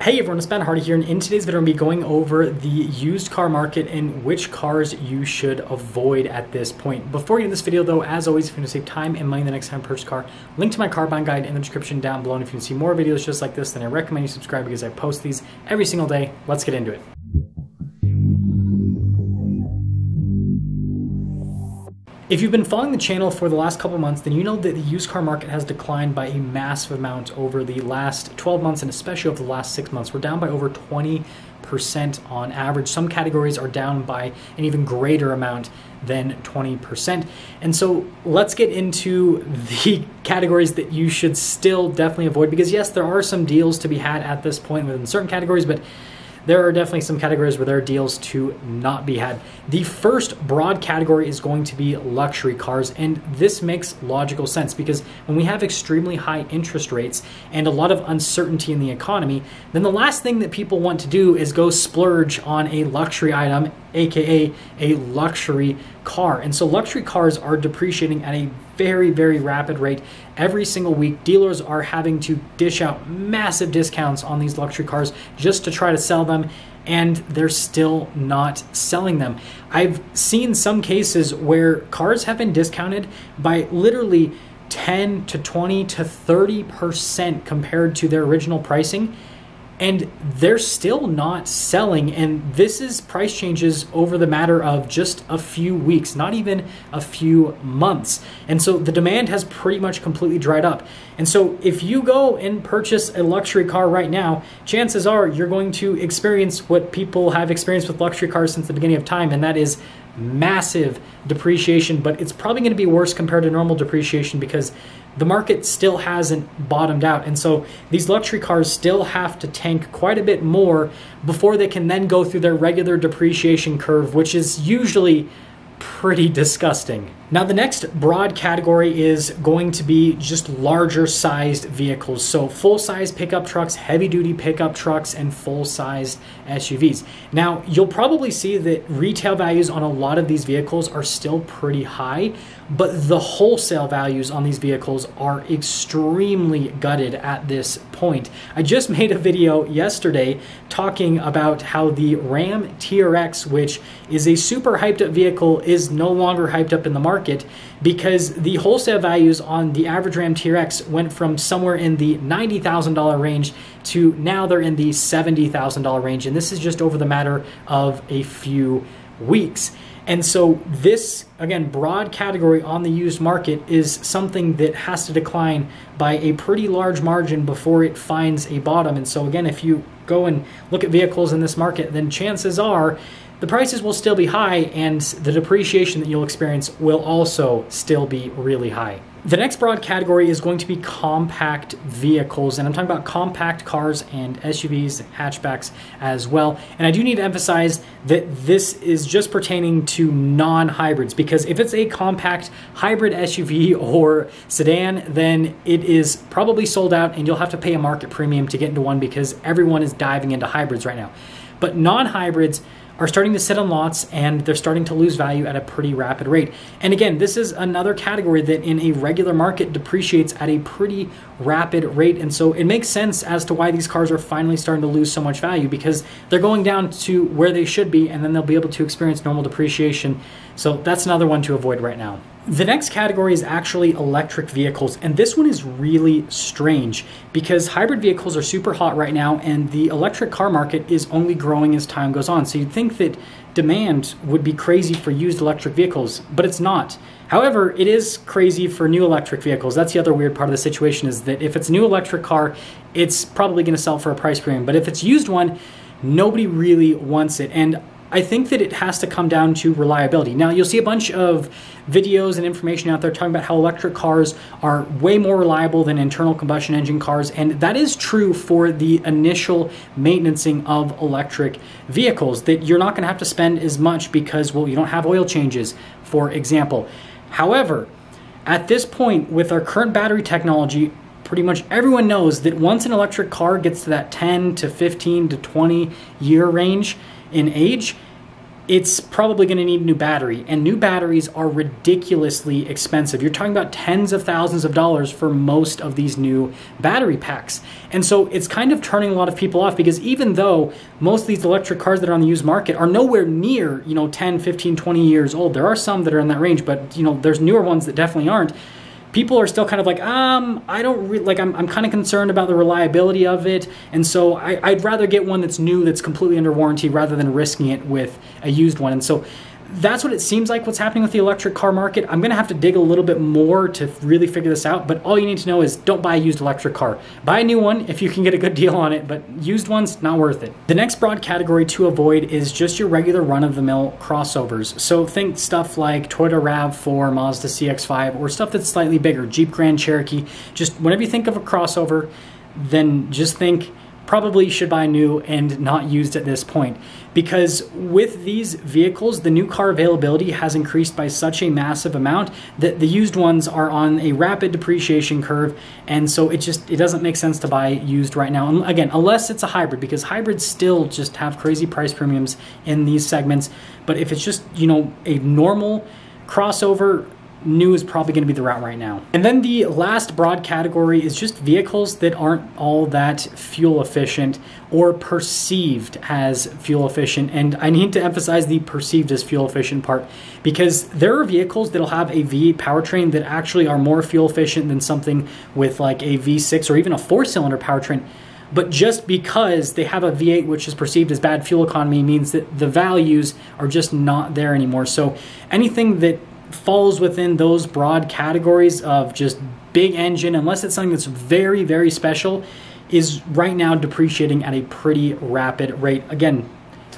Hey everyone, it's Ben Hardy here, and in today's video I'm going to be going over the used car market and which cars you should avoid at this point. Before we get into this video though, as always, if you want to save time and money the next time you purchase a car, link to my car buying guide in the description down below. And if you want to see more videos just like this, then I recommend you subscribe because I post these every single day. Let's get into it. If you've been following the channel for the last couple months, then you know that the used car market has declined by a massive amount over the last 12 months and especially over the last 6 months. We're down by over 20% on average. Some categories are down by an even greater amount than 20%. And so let's get into the categories that you should still definitely avoid, because yes, there are some deals to be had at this point within certain categories, but there are definitely some categories where there are deals to not be had. The first broad category is going to be luxury cars, and this makes logical sense because when we have extremely high interest rates and a lot of uncertainty in the economy, then the last thing that people want to do is go splurge on a luxury item, aka a luxury car. And so luxury cars are depreciating at a very, very rapid rate. Every single week, dealers are having to dish out massive discounts on these luxury cars just to try to sell them, and they're still not selling them. I've seen some cases where cars have been discounted by literally 10 to 20 to 30% compared to their original pricing, and they're still not selling. And this is price changes over the matter of just a few weeks, not even a few months. And so the demand has pretty much completely dried up. And so if you go and purchase a luxury car right now, chances are you're going to experience what people have experienced with luxury cars since the beginning of time, and that is massive depreciation. But it's probably going to be worse compared to normal depreciation because the market still hasn't bottomed out. And so these luxury cars still have to tank quite a bit more before they can then go through their regular depreciation curve, which is usually pretty disgusting. Now, the next broad category is going to be just larger sized vehicles. So full-size pickup trucks, heavy-duty pickup trucks, and full-sized SUVs. Now, you'll probably see that retail values on a lot of these vehicles are still pretty high, but the wholesale values on these vehicles are extremely gutted at this point. I just made a video yesterday talking about how the Ram TRX, which is a super hyped up vehicle, is no longer hyped up in the market because the wholesale values on the average Ram TRX went from somewhere in the $90,000 range to now they're in the $70,000 range. And this is just over the matter of a few weeks. And so this, again, broad category on the used market is something that has to decline by a pretty large margin before it finds a bottom. And so again, if you go and look at vehicles in this market, then chances are the prices will still be high and the depreciation that you'll experience will also still be really high. The next broad category is going to be compact vehicles, and I'm talking about compact cars and SUVs, hatchbacks as well. And I do need to emphasize that this is just pertaining to non-hybrids, because if it's a compact hybrid SUV or sedan, then it is probably sold out and you'll have to pay a market premium to get into one because everyone is diving into hybrids right now. But non-hybrids are starting to sit on lots and they're starting to lose value at a pretty rapid rate. And again, this is another category that in a regular market depreciates at a pretty rapid rate. And so it makes sense as to why these cars are finally starting to lose so much value, because they're going down to where they should be and then they'll be able to experience normal depreciation. So that's another one to avoid right now. The next category is actually electric vehicles, and this one is really strange because hybrid vehicles are super hot right now and the electric car market is only growing as time goes on. So you'd think that demand would be crazy for used electric vehicles, but it's not. However, it is crazy for new electric vehicles. That's the other weird part of the situation, is that if it's a new electric car, it's probably going to sell for a price premium, but if it's used one, nobody really wants it. And I think that it has to come down to reliability. Now, you'll see a bunch of videos and information out there talking about how electric cars are way more reliable than internal combustion engine cars, and that is true for the initial maintenancing of electric vehicles, that you're not going to have to spend as much because, well, you don't have oil changes, for example. However, at this point, with our current battery technology, pretty much everyone knows that once an electric car gets to that 10 to 15 to 20 year range in age, it's probably going to need a new battery, and new batteries are ridiculously expensive. You're talking about tens of thousands of dollars for most of these new battery packs. And so it's kind of turning a lot of people off, because even though most of these electric cars that are on the used market are nowhere near, 10, 15, 20 years old, there are some that are in that range, but there's newer ones that definitely aren't. People are still kind of like, I don't really, like, I'm kind of concerned about the reliability of it, and so I'd rather get one that's new, that's completely under warranty, rather than risking it with a used one. And so that's what it seems like what's happening with the electric car market. I'm gonna have to dig a little bit more to really figure this out, but all you need to know is don't buy a used electric car. Buy a new one if you can get a good deal on it, but used ones, not worth it. The next broad category to avoid is just your regular run-of-the-mill crossovers. So think stuff like Toyota RAV4, Mazda CX-5, or stuff that's slightly bigger, Jeep Grand Cherokee. Just whenever you think of a crossover, then just think probably should buy new and not used at this point. Because with these vehicles, the new car availability has increased by such a massive amount that the used ones are on a rapid depreciation curve, and so it doesn't make sense to buy used right now. And again, unless it's a hybrid, because hybrids still just have crazy price premiums in these segments. But if it's just, a normal crossover, new is probably going to be the route right now. And then the last broad category is just vehicles that aren't all that fuel efficient or perceived as fuel efficient. And I need to emphasize the perceived as fuel efficient part, because there are vehicles that'll have a V8 powertrain that actually are more fuel efficient than something with like a V6 or even a 4-cylinder powertrain. But just because they have a V8 which is perceived as bad fuel economy means that the values are just not there anymore. So anything that falls within those broad categories of just big engine, unless it's something that's very, very special, is right now depreciating at a pretty rapid rate. Again,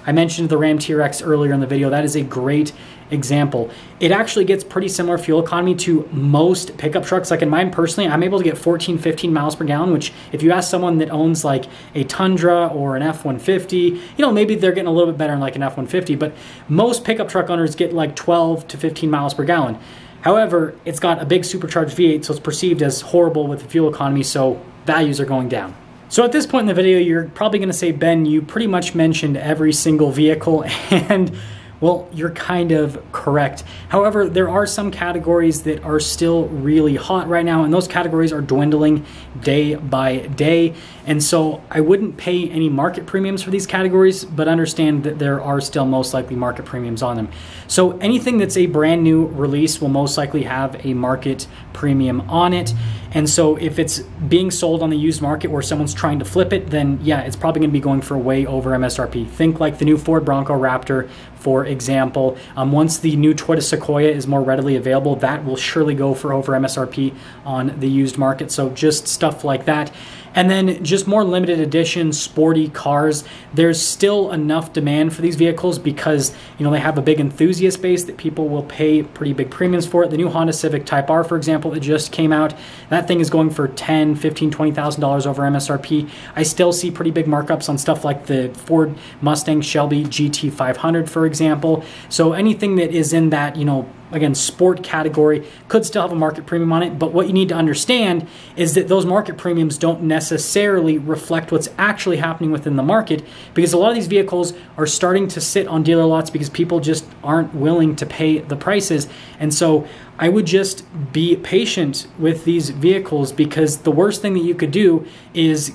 I mentioned the Ram TRX earlier in the video. That is a great example. It actually gets pretty similar fuel economy to most pickup trucks. Like in mine personally, I'm able to get 14, 15 miles per gallon, which if you ask someone that owns like a Tundra or an F-150, maybe they're getting a little bit better in like an F-150, but most pickup truck owners get like 12 to 15 miles per gallon. However, it's got a big supercharged V8, so it's perceived as horrible with the fuel economy, so values are going down. So at this point in the video, you're probably going to say, Ben, you pretty much mentioned every single vehicle, and well, you're kind of correct. However, there are some categories that are still really hot right now, and those categories are dwindling day by day. And so I wouldn't pay any market premiums for these categories, but understand that there are still most likely market premiums on them. So anything that's a brand new release will most likely have a market premium on it. And so if it's being sold on the used market where someone's trying to flip it, then yeah, it's probably going to be going for way over MSRP. Think like the new Ford Bronco Raptor, for example. Once the new Toyota Sequoia is more readily available, that will surely go for over MSRP on the used market. So just stuff like that. And then just more limited edition sporty cars. There's still enough demand for these vehicles because they have a big enthusiast base that people will pay pretty big premiums for it. The new Honda Civic Type R, for example, that just came out, that thing is going for $10,000, $15,000, $20,000 over MSRP. I still see pretty big markups on stuff like the Ford Mustang Shelby GT500, for example. So anything that is in that, again, sport category could still have a market premium on it, but what you need to understand is that those market premiums don't necessarily reflect what's actually happening within the market, because a lot of these vehicles are starting to sit on dealer lots because people just aren't willing to pay the prices. And so I would just be patient with these vehicles, because the worst thing that you could do is,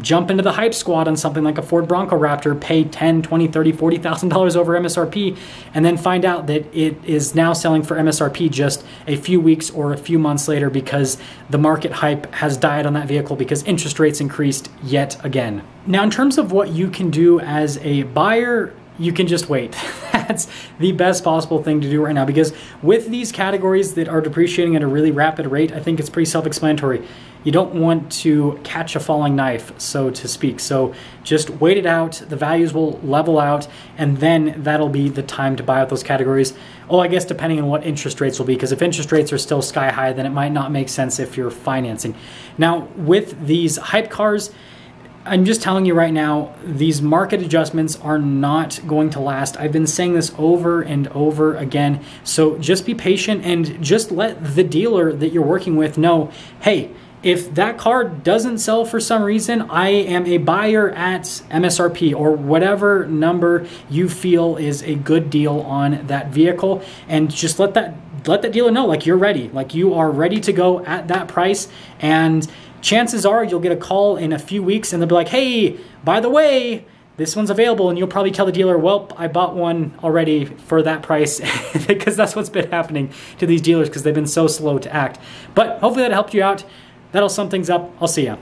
jump into the hype squad on something like a Ford Bronco Raptor, pay $10,000, $20,000, $30,000, $40,000 over MSRP, and then find out that it is now selling for MSRP just a few weeks or a few months later because the market hype has died on that vehicle because interest rates increased yet again. Now, in terms of what you can do as a buyer, you can just wait. That's the best possible thing to do right now, because with these categories that are depreciating at a really rapid rate, I think it's pretty self-explanatory. You don't want to catch a falling knife, so to speak. So just wait it out. The values will level out, and then that'll be the time to buy out those categories. Oh, I guess depending on what interest rates will be, because if interest rates are still sky high, then it might not make sense if you're financing. Now, with these hype cars, I'm just telling you right now, these market adjustments are not going to last. I've been saying this over and over again. So just be patient and just let the dealer that you're working with know, hey, If that car doesn't sell for some reason, I am a buyer at MSRP or whatever number you feel is a good deal on that vehicle, and just let that dealer know like you're ready, like you are ready to go at that price. And chances are you'll get a call in a few weeks and they'll be like, hey, by the way, this one's available, and you'll probably tell the dealer, well, I bought one already for that price, because that's what's been happening to these dealers because they've been so slow to act. But hopefully that helped you out. That'll sum things up. I'll see ya.